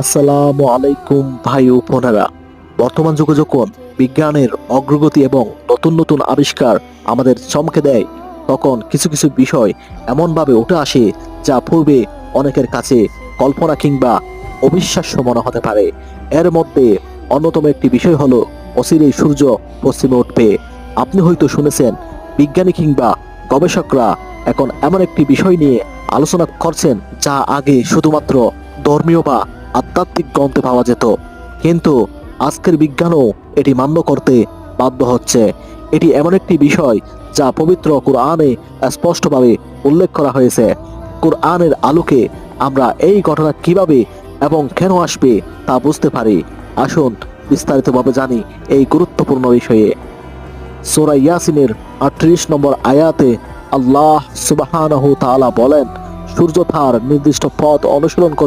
আসসালামু আলাইকুম ভাই ও বোনেরা। বর্তমান যুগে যখন বিজ্ঞানের অগ্রগতি এবং নতুন নতুন আবিষ্কার আমাদের চমকে দেয়, তখন কিছু কিছু বিষয় এমনভাবে উঠে আসে যা পূর্বে অনেকের কাছে কল্পনা কিংবা অবিশ্বাস্য মনে হতে পারে। এর মধ্যে অন্যতম একটি বিষয় হলো অচিরেই সূর্য পশ্চিমে উঠবে। আপনি হয়তো শুনেছেন, বিজ্ঞানী কিংবা গবেষকরা এখন এমন একটি বিষয় নিয়ে আলোচনা করছেন যা আগে শুধুমাত্র ধর্মীয় বা আধ্যাত্মিক গ্রন্থে পাওয়া যেত, কিন্তু আজকের বিজ্ঞানও এটি মান্য করতে বাধ্য হচ্ছে। এটি এমন একটি বিষয় যা পবিত্র কুরআনে স্পষ্টভাবে উল্লেখ করা হয়েছে। কুরআনের আলোকে আমরা এই ঘটনা কিভাবে এবং কেন আসবে তা বুঝতে পারি। আসুন বিস্তারিতভাবে জানি এই গুরুত্বপূর্ণ বিষয়ে। সূরা ইয়াসিনের ৩৮ নম্বর আয়াতে আল্লাহ সুবহানাহু তাআলা বলেন, সূর্য তার নির্দিষ্ট পথ অনুসরণ করে